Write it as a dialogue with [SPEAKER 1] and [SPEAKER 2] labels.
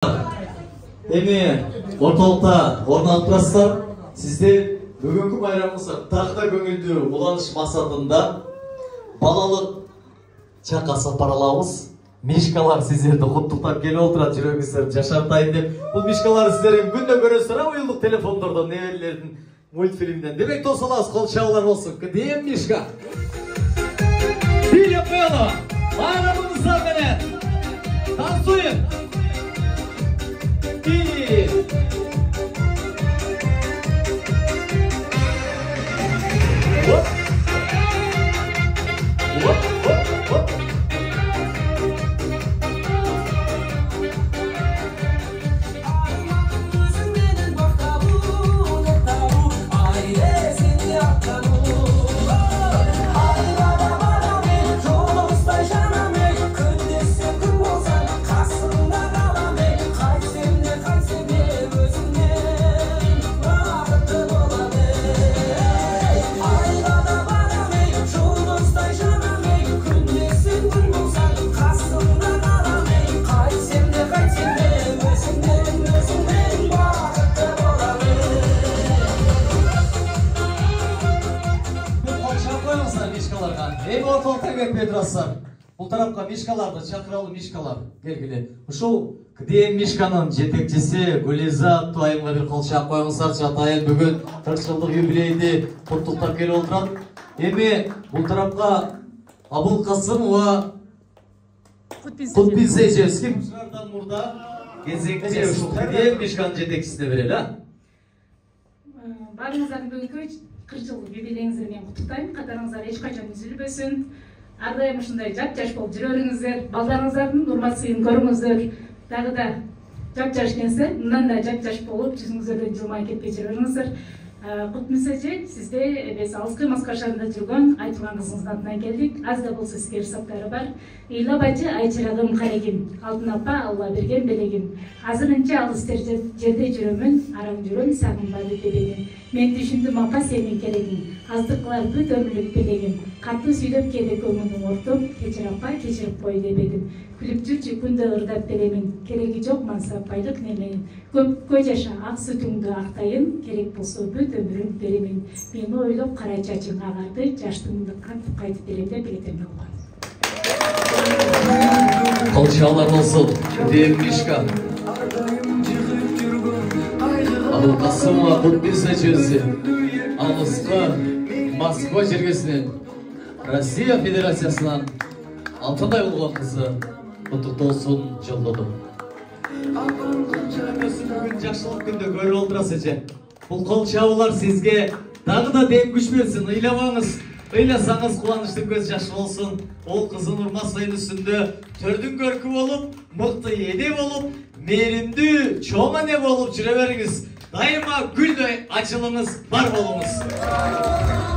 [SPEAKER 1] Эми ортолукта орун алып турасыздар. Сиздер бүгүнкү байрамыңызга так да көңүлдүү уланыш максатында балалык чакка сапар алабыз. Мишкалар сиздерди куттуктап келип отурат, жүрөгүңүздөрдү жашартайын деп. Бул мишкаларды сиздер күндө көрөсүздөр, уюлдук телефондордон, неберелердин мультфильмден. Демек тосалабыз, кол чабуулар болсун. Кыдем мишка. Бийлеп коелу. Байрамыңыздар менен. Танцуем. Эми ортолукта кетпей турасыздар. Бул тарапка мишкаларды чакыралы, мишкалар келгиле. Ушул Кыдем мишканын жетекчиси Гулиза аттуу айымга бир кол чаап коюңуздарчы. Атайын бүгүн 40 жылдык юбилейди куттуктап келип отурат. Эми бул тарапка Абулкасымова Кутбиз эжеси ушулардан мурда кезекчи ушул Кыдем мишканын жетекчисине берели, а?
[SPEAKER 2] Баарыңыздарды бүгүнкү 40 жылдык юбилейиңизди менен куттуктайм. Катарыңыздар эч качан үзүлбөсүн. Ар дайым ушундай жап-жаш болуп жүрө бериңиздер. Балдарыңыздардын урмат сыйын көрүңүздөр. Дагы да жап-жаш экенсиздер. Мындан да жап-жаш болуп, жүзүңүздөрдөн жылмай кетпей жүрө бериңиздер. Кутмуз эже, сизде биз алыскы Москва шаарында жүргөн айтылган кызыңыздын атынан келдик. Аз да болсо сизге ырсактары бар. Ыйлап ажы, айчырагым карегим, алтын апа Алла берген белегим. Азырынча алыс жерде жүрөмүн, араң жүрөм сагынбады дебегим. Мен түшүндүм апа сенин керегиң, аздыклар бүт өмүрлүк белегим. Катты сүйдөп кеде көңүлүм ортуп, кечир апа кечирип кой дебедим. Күлүп жүрчү күндө ырдап беремин, кереги жок мансап байлык неменин. Көпкө жаша ак сүтүңдү актайын, керек болсо бүт өмүрүм беремин. Мени ойлоп кара чачың агарды, жаштыгымды кантип кайтып берем деп билетем алган.
[SPEAKER 1] Кол чабуулар болсун. Кыдем мишка. Абулкасымова Кутбиз эжеси алыскы Москва жергесинен Россия Федерациясынан алтындай болгон кызы куттуктоосун жолдоду. Бүгүн жакшылык күндө көрүп отурасыз эже. Бул кол чабуулар сизге дагы да дем күч берсин. Ыйлабаңыз. Ыйласаңыз кубанычтын көз жашы болсун. Ол кыздын урмат сайын үстүндө төрдүн көркү болуп, мыкты эне болуп, мээримдүү чоң эне болуп жүрө бериңиз. Дайыма гүлдөй ачылыңыз бар болуңуз.